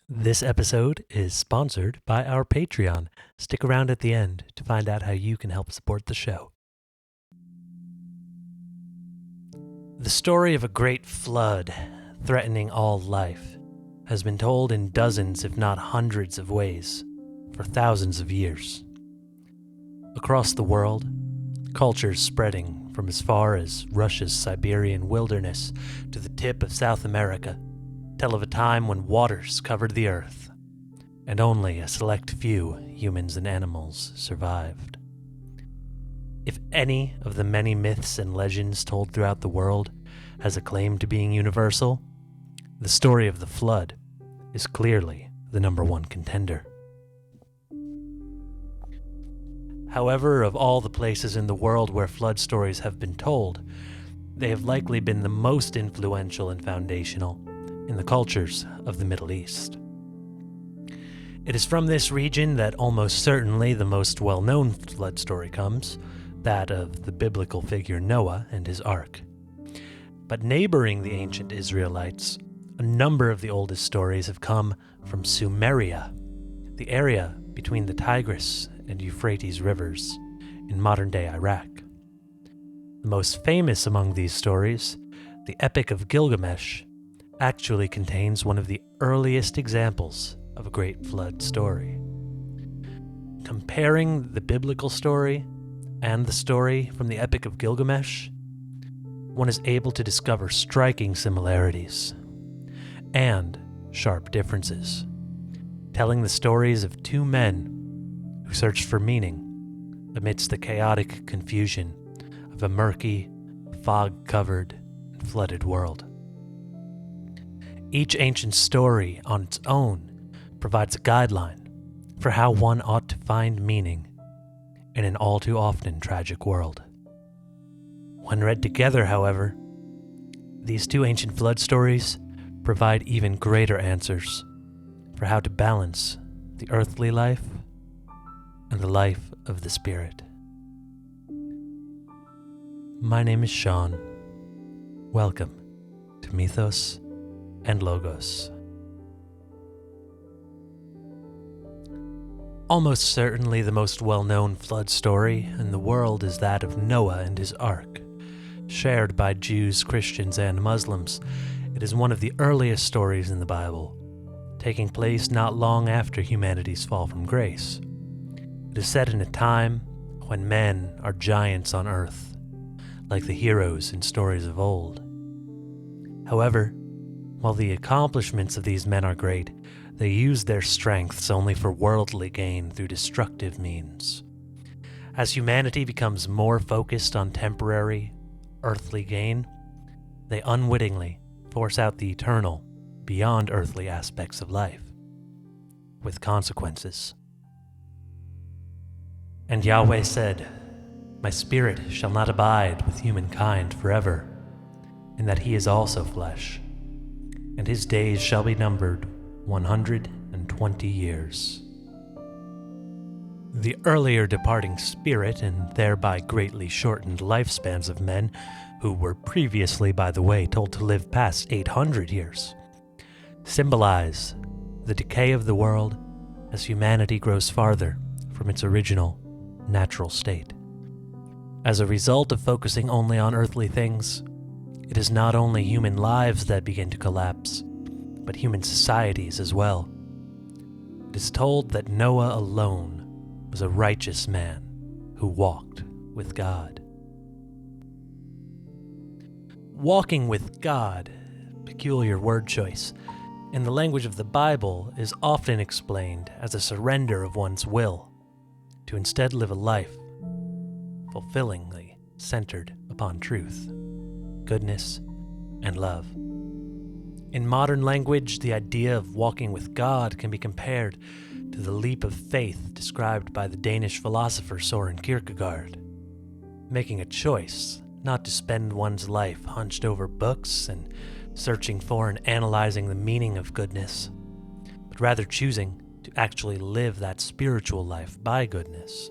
This episode is sponsored by our Patreon. Stick around at the end to find out how you can help support the show. The story of a great flood threatening all life has been told in dozens, if not hundreds of ways for thousands of years. Across the world, cultures spreading from as far as Russia's Siberian wilderness to the tip of South America tell of a time when waters covered the earth, and only a select few humans and animals survived. If any of the many myths and legends told throughout the world has a claim to being universal, the story of the flood is clearly the number one contender. However, of all the places in the world where flood stories have been told, they have likely been the most influential and foundational in the cultures of the Middle East. It is from this region that almost certainly the most well-known flood story comes, that of the biblical figure Noah and his ark. But neighboring the ancient Israelites, a number of the oldest stories have come from Sumeria, the area between the Tigris and Euphrates rivers in modern-day Iraq. The most famous among these stories, the Epic of Gilgamesh, actually contains one of the earliest examples of a great flood story. Comparing the biblical story and the story from the Epic of Gilgamesh, one is able to discover striking similarities and sharp differences, telling the stories of two men who searched for meaning amidst the chaotic confusion of a murky, fog-covered, and flooded world. Each ancient story on its own provides a guideline for how one ought to find meaning in an all too often tragic world. When read together, however, these two ancient flood stories provide even greater answers for how to balance the earthly life and the life of the spirit. My name is Sean. Welcome to Mythos and Logos. Almost certainly the most well-known flood story in the world is that of Noah and his ark. Shared by Jews, Christians, and Muslims, it is one of the earliest stories in the Bible, taking place not long after humanity's fall from grace. It is set in a time when men are giants on earth, like the heroes in stories of old. However, while the accomplishments of these men are great, they use their strengths only for worldly gain through destructive means. As humanity becomes more focused on temporary, earthly gain, they unwittingly force out the eternal, beyond earthly aspects of life, with consequences. And Yahweh said, "My spirit shall not abide with humankind forever, in that he is also flesh, and his days shall be numbered 120 years. The earlier departing spirit, and thereby greatly shortened lifespans of men, who were previously, by the way, told to live past 800 years, symbolize the decay of the world as humanity grows farther from its original natural state. As a result of focusing only on earthly things, it is not only human lives that begin to collapse, but human societies as well. It is told that Noah alone was a righteous man who walked with God. Walking with God, peculiar word choice, in the language of the Bible is often explained as a surrender of one's will to instead live a life fulfillingly centered upon truth, goodness, and love. In modern language, the idea of walking with God can be compared to the leap of faith described by the Danish philosopher Søren Kierkegaard, making a choice not to spend one's life hunched over books and searching for and analyzing the meaning of goodness, but rather choosing to actually live that spiritual life by goodness.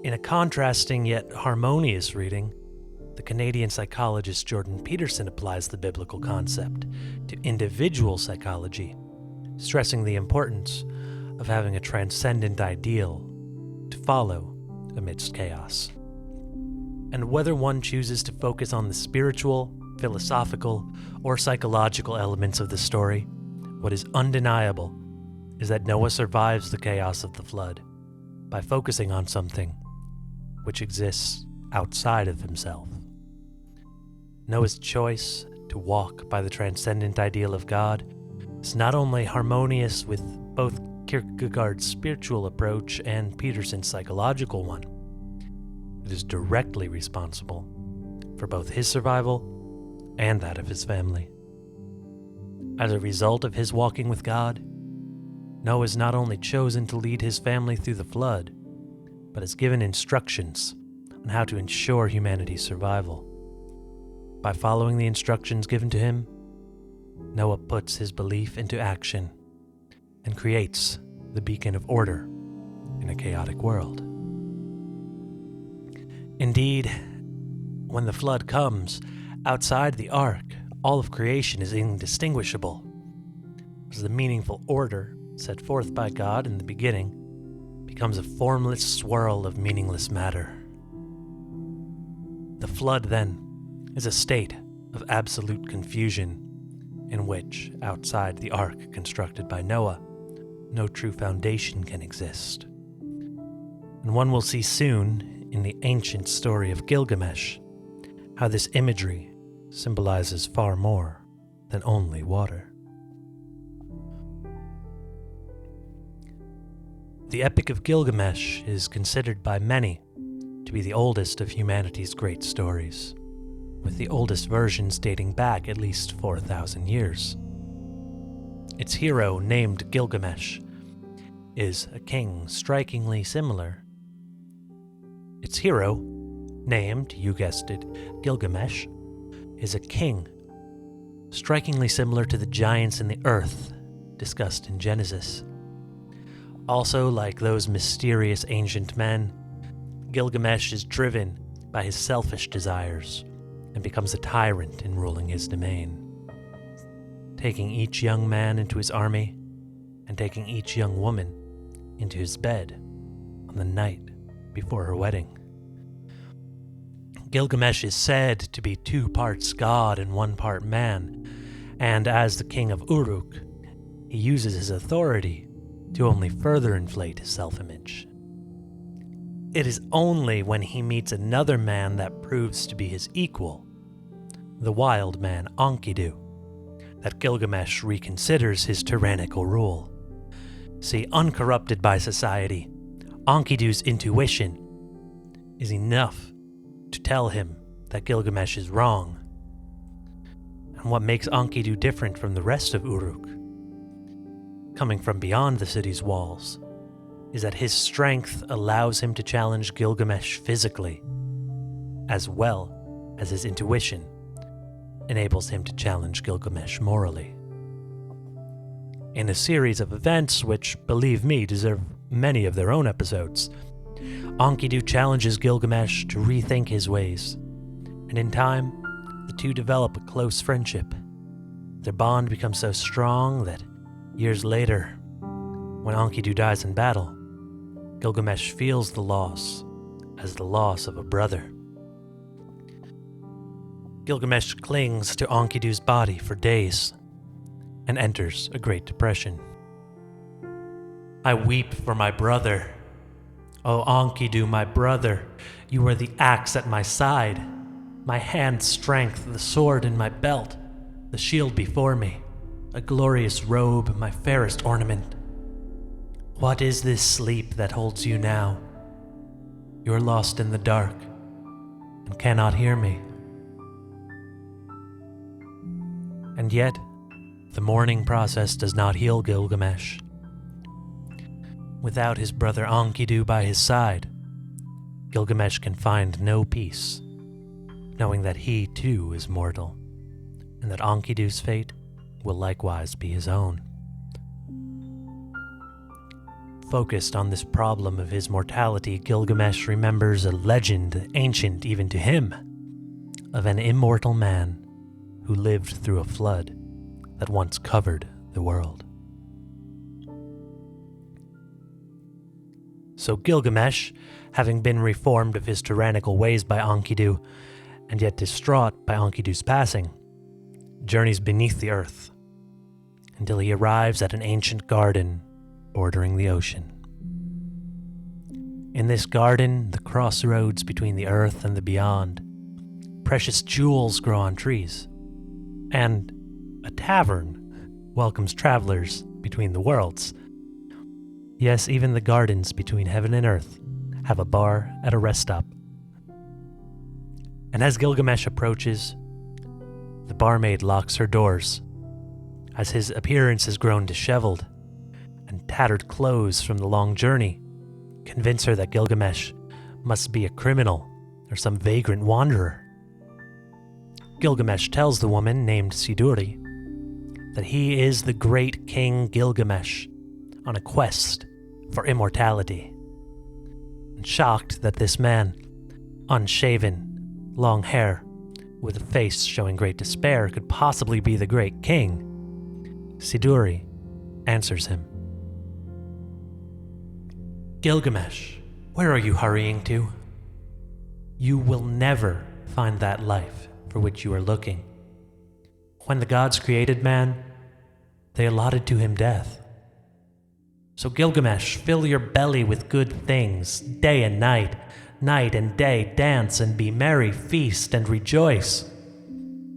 In a contrasting yet harmonious reading, the Canadian psychologist Jordan Peterson applies the biblical concept to individual psychology stressing the importance of having a transcendent ideal to follow amidst chaos. And whether one chooses to focus on the spiritual, philosophical, or psychological elements of the story, what is undeniable is that Noah survives the chaos of the flood by focusing on something which exists outside of himself. Noah's choice to walk by the transcendent ideal of God is not only harmonious with both Kierkegaard's spiritual approach and Peterson's psychological one, it is directly responsible for both his survival and that of his family. As a result of his walking with God, Noah has not only chosen to lead his family through the flood, but has given instructions on how to ensure humanity's survival. By following the instructions given to him, Noah puts his belief into action and creates the beacon of order in a chaotic world. Indeed, when the flood comes, outside the ark, all of creation is indistinguishable, as the meaningful order set forth by God in the beginning becomes a formless swirl of meaningless matter. The flood, then, is a state of absolute confusion in which, outside the ark constructed by Noah, no true foundation can exist. And one will see soon, in the ancient story of Gilgamesh, how this imagery symbolizes far more than only water. The Epic of Gilgamesh is considered by many to be the oldest of humanity's great stories, with the oldest versions dating back at least 4,000 years. Its hero, named Gilgamesh, is a king strikingly similar. Its hero, named, you guessed it, Gilgamesh, is a king strikingly similar to the giants in the earth discussed in Genesis. Also, like those mysterious ancient men, Gilgamesh is driven by his selfish desires and becomes a tyrant in ruling his domain, taking each young man into his army and taking each young woman into his bed on the night before her wedding. Gilgamesh is said to be 2 parts god and 1 part man, and as the king of Uruk, he uses his authority to only further inflate his self-image. It is only when he meets another man that proves to be his equal, the wild man Enkidu, that Gilgamesh reconsiders his tyrannical rule. See, uncorrupted by society, Enkidu's intuition is enough to tell him that Gilgamesh is wrong. And what makes Enkidu different from the rest of Uruk, coming from beyond the city's walls, is that his strength allows him to challenge Gilgamesh physically, as well as his intuition enables him to challenge Gilgamesh morally. In a series of events which, believe me, deserve many of their own episodes, Enkidu challenges Gilgamesh to rethink his ways, and in time, the two develop a close friendship. Their bond becomes so strong that years later, when Enkidu dies in battle, Gilgamesh feels the loss as the loss of a brother. Gilgamesh clings to Enkidu's body for days and enters a great depression. I weep for my brother. O Enkidu, my brother, you were the axe at my side, my hand's strength, the sword in my belt, the shield before me, a glorious robe, my fairest ornament. What is this sleep that holds you now? You are lost in the dark and cannot hear me. And yet, the mourning process does not heal Gilgamesh. Without his brother Enkidu by his side, Gilgamesh can find no peace, knowing that he too is mortal, and that Enkidu's fate will likewise be his own. Focused on this problem of his mortality, Gilgamesh remembers a legend, ancient even to him, of an immortal man who lived through a flood that once covered the world. So Gilgamesh, having been reformed of his tyrannical ways by Enkidu, and yet distraught by Enkidu's passing, journeys beneath the earth until he arrives at an ancient garden bordering the ocean. In this garden, the crossroads between the earth and the beyond, precious jewels grow on trees, and a tavern welcomes travelers between the worlds. Yes, even the gardens between heaven and earth have a bar at a rest stop. And as Gilgamesh approaches, the barmaid locks her doors, as his appearance has grown disheveled, and tattered clothes from the long journey convince her that Gilgamesh must be a criminal or some vagrant wanderer. Gilgamesh tells the woman named Siduri that he is the great king Gilgamesh on a quest for immortality. And shocked that this man, unshaven, long hair, with a face showing great despair, could possibly be the great king, Siduri answers him. Gilgamesh, where are you hurrying to? You will never find that life for which you are looking. When the gods created man, they allotted to him death. So Gilgamesh, fill your belly with good things, day and night and day, dance and be merry, feast and rejoice.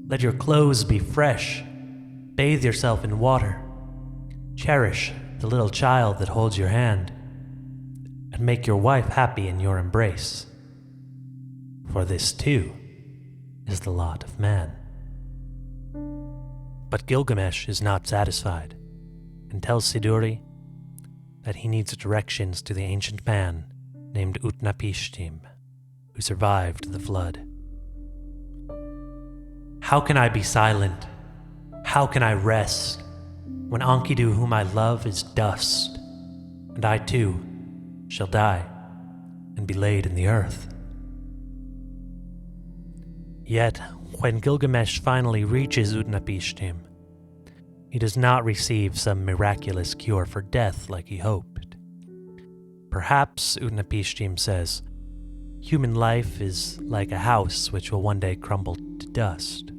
Let your clothes be fresh, bathe yourself in water, cherish the little child that holds your hand, and make your wife happy in your embrace. For this too is the lot of man. But Gilgamesh is not satisfied, and tells Siduri that he needs directions to the ancient man named Utnapishtim, who survived the flood. How can I be silent? How can I rest when Enkidu, whom I love, is dust, and I too shall die and be laid in the earth? Yet, when Gilgamesh finally reaches Utnapishtim, he does not receive some miraculous cure for death like he hoped. Perhaps, Utnapishtim says, human life is like a house which will one day crumble to dust.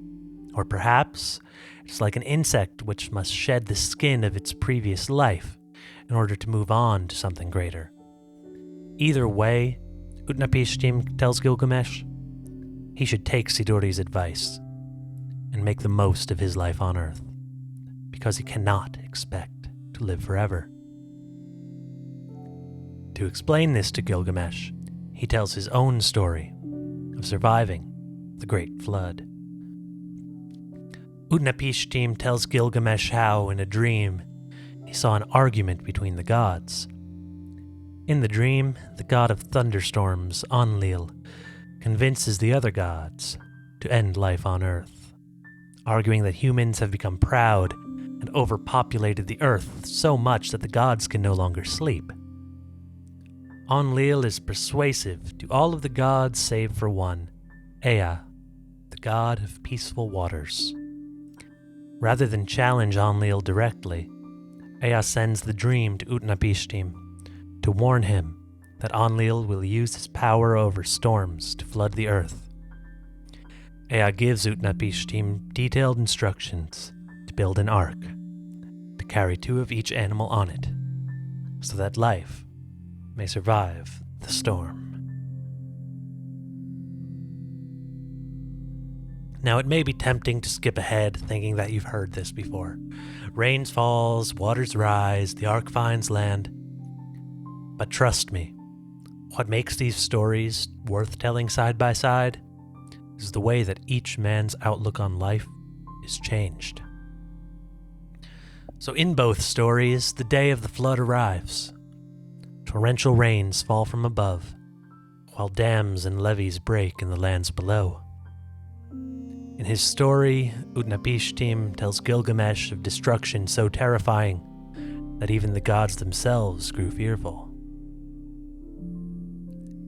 Or perhaps it's like an insect which must shed the skin of its previous life in order to move on to something greater. Either way, Utnapishtim tells Gilgamesh, he should take Siduri's advice and make the most of his life on Earth, because he cannot expect to live forever. To explain this to Gilgamesh, he tells his own story of surviving the Great Flood. Utnapishtim tells Gilgamesh how, in a dream, he saw an argument between the gods. In the dream, the god of thunderstorms, Enlil, convinces the other gods to end life on Earth, arguing that humans have become proud and overpopulated the Earth so much that the gods can no longer sleep. Enlil is persuasive to all of the gods save for one, Ea, the god of peaceful waters. Rather than challenge Enlil directly, Ea sends the dream to Utnapishtim to warn him that Enlil will use his power over storms to flood the earth. Ea gives Utnapishtim detailed instructions to build an ark, to carry 2 of each animal on it, so that life may survive the storm. Now, it may be tempting to skip ahead thinking that you've heard this before. Rains falls, waters rise, the ark finds land. But trust me, what makes these stories worth telling side by side is the way that each man's outlook on life is changed. So in both stories, the day of the flood arrives. Torrential rains fall from above, while dams and levees break in the lands below. In his story, Utnapishtim tells Gilgamesh of destruction so terrifying that even the gods themselves grew fearful.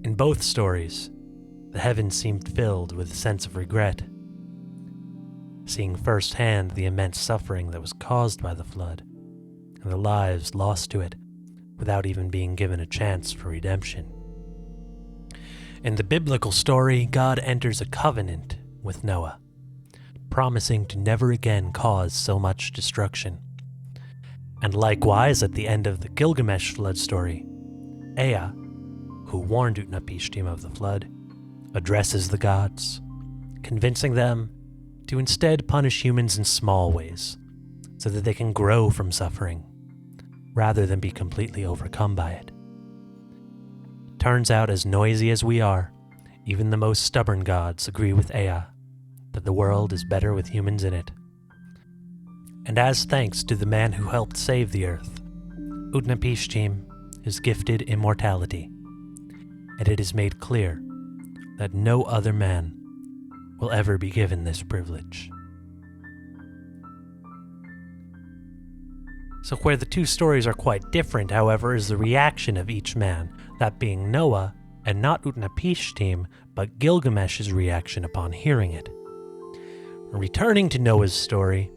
In both stories, the heavens seemed filled with a sense of regret, seeing firsthand the immense suffering that was caused by the flood, and the lives lost to it, without even being given a chance for redemption. In the biblical story, God enters a covenant with Noah, promising to never again cause so much destruction. And likewise, at the end of the Gilgamesh flood story, Ea, who warned Utnapishtim of the flood, addresses the gods, convincing them to instead punish humans in small ways, so that they can grow from suffering, rather than be completely overcome by it. Turns out, as noisy as we are, even the most stubborn gods agree with Ea that the world is better with humans in it. And as thanks to the man who helped save the earth, Utnapishtim is gifted immortality, and it is made clear that no other man will ever be given this privilege. So where the two stories are quite different, however, is the reaction of each man, that being Noah, and not Utnapishtim, but Gilgamesh's reaction upon hearing it. Returning to Noah's story,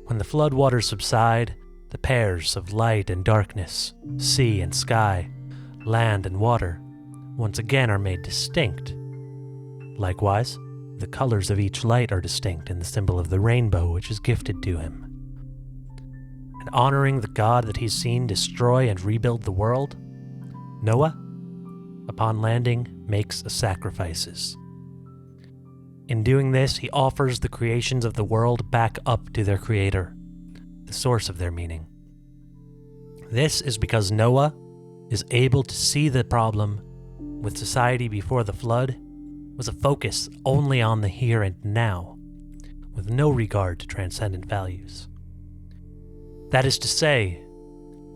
when the floodwaters subside, the pairs of light and darkness, sea and sky, land and water, once again are made distinct. Likewise, the colors of each light are distinct in the symbol of the rainbow which is gifted to him. And honoring the God that he's seen destroy and rebuild the world, Noah, upon landing, makes sacrifices. In doing this, he offers the creations of the world back up to their creator, the source of their meaning. This is because Noah is able to see the problem with society before the flood was a focus only on the here and now, with no regard to transcendent values. That is to say,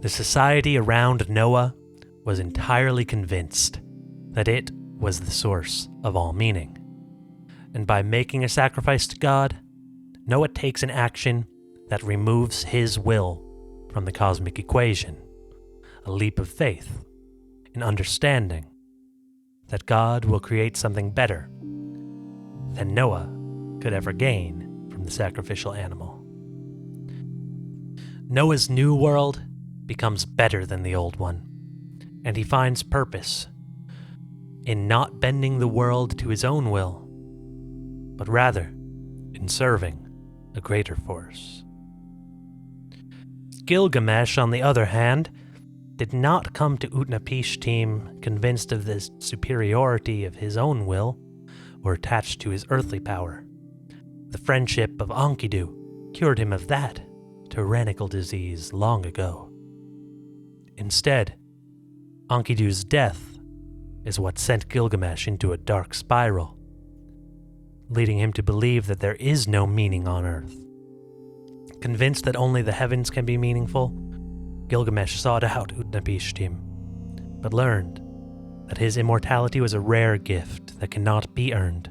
the society around Noah was entirely convinced that it was the source of all meaning. And by making a sacrifice to God, Noah takes an action that removes his will from the cosmic equation, a leap of faith, in understanding that God will create something better than Noah could ever gain from the sacrificial animal. Noah's new world becomes better than the old one, and he finds purpose in not bending the world to his own will, but rather in serving a greater force. Gilgamesh, on the other hand, did not come to Utnapishtim convinced of the superiority of his own will or attached to his earthly power. The friendship of Enkidu cured him of that tyrannical disease long ago. Instead, Enkidu's death is what sent Gilgamesh into a dark spiral, leading him to believe that there is no meaning on Earth. Convinced that only the heavens can be meaningful, Gilgamesh sought out Utnapishtim, but learned that his immortality was a rare gift that cannot be earned,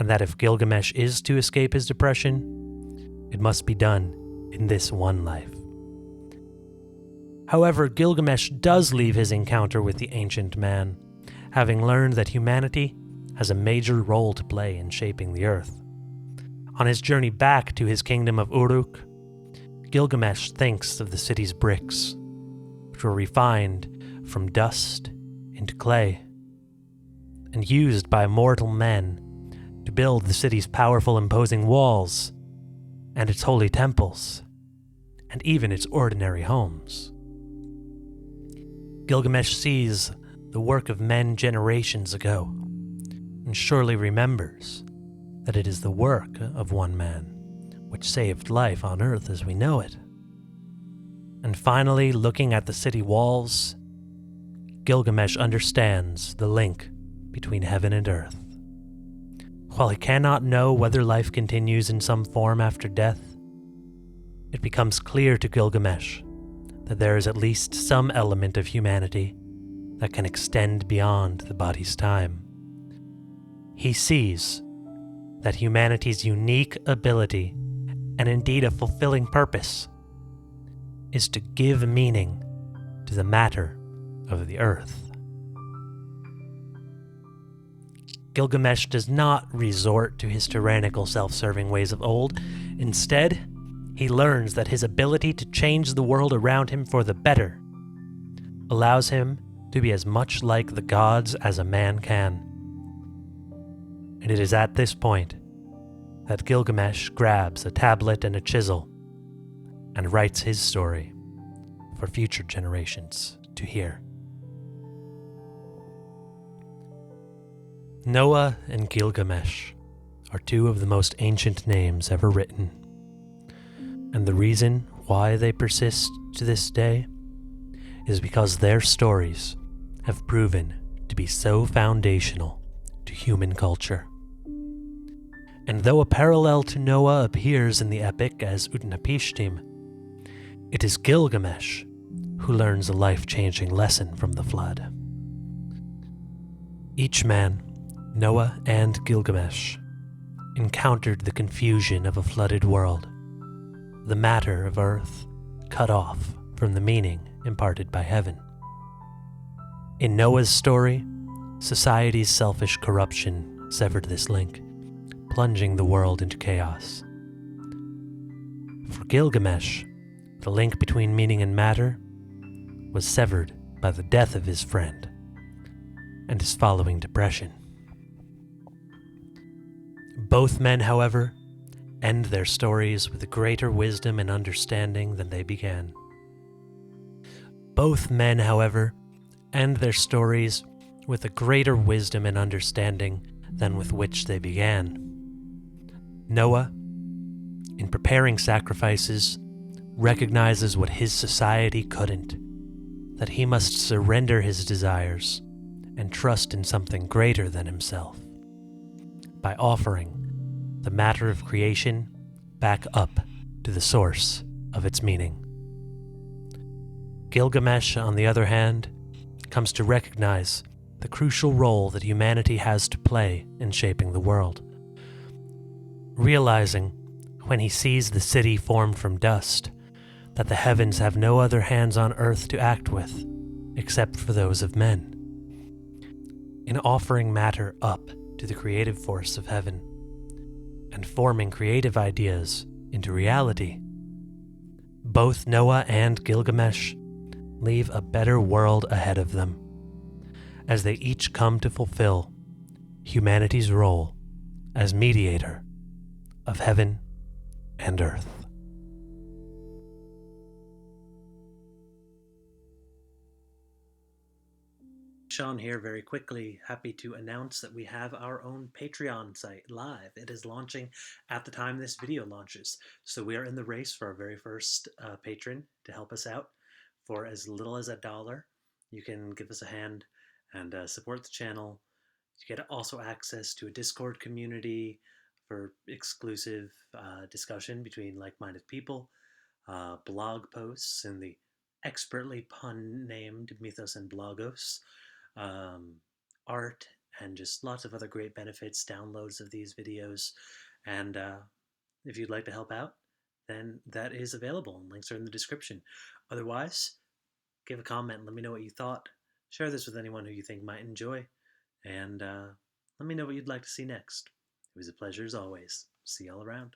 and that if Gilgamesh is to escape his depression, it must be done in this one life. However, Gilgamesh does leave his encounter with the ancient man, having learned that humanity has a major role to play in shaping the earth. On his journey back to his kingdom of Uruk, Gilgamesh thinks of the city's bricks, which were refined from dust into clay, and used by mortal men to build the city's powerful, imposing walls, and its holy temples, and even its ordinary homes. Gilgamesh sees the work of men generations ago, and surely remembers that it is the work of one man which saved life on Earth as we know it. And finally, looking at the city walls, Gilgamesh understands the link between heaven and earth. While he cannot know whether life continues in some form after death, it becomes clear to Gilgamesh that there is at least some element of humanity that can extend beyond the body's time. He sees that humanity's unique ability, and indeed a fulfilling purpose, is to give meaning to the matter of the earth. Gilgamesh does not resort to his tyrannical, self-serving ways of old. Instead, he learns that his ability to change the world around him for the better allows him to be as much like the gods as a man can. And it is at this point that Gilgamesh grabs a tablet and a chisel and writes his story for future generations to hear. Noah and Gilgamesh are two of the most ancient names ever written, and the reason why they persist to this day is because their stories have proven to be so foundational to human culture. And though a parallel to Noah appears in the epic as Utnapishtim, it is Gilgamesh who learns a life-changing lesson from the flood. Each man, Noah and Gilgamesh, encountered the confusion of a flooded world, the matter of earth cut off from the meaning imparted by heaven. In Noah's story, society's selfish corruption severed this link, plunging the world into chaos. For Gilgamesh, the link between meaning and matter was severed by the death of his friend and his following depression. Both men, however, end their stories with a greater wisdom and understanding than they began. Both men, however, end their stories with a greater wisdom and understanding than with which they began. Noah, in preparing sacrifices, recognizes what his society couldn't, that he must surrender his desires and trust in something greater than himself, by offering the matter of creation back up to the source of its meaning. Gilgamesh, on the other hand, comes to recognize the crucial role that humanity has to play in shaping the world. Realizing, when he sees the city formed from dust, that the heavens have no other hands on earth to act with, except for those of men. In offering matter up to the creative force of heaven, and forming creative ideas into reality, both Noah and Gilgamesh leave a better world ahead of them, as they each come to fulfill humanity's role as mediator of heaven and earth. Sean here, very quickly, happy to announce that we have our own Patreon site live. It is launching at the time this video launches, so we are in the race for our very first patron to help us out. For as little as $1, you can give us a hand and support the channel. You get also access to a Discord community for exclusive discussion between like-minded people, blog posts in the expertly pun-named Mythos and Logos, art, and just lots of other great benefits, downloads of these videos. And if you'd like to help out, then that is available, and links are in the description. Otherwise, give a comment, let me know what you thought. Share this with anyone who you think might enjoy, and let me know what you'd like to see next. It was a pleasure as always. See y'all around.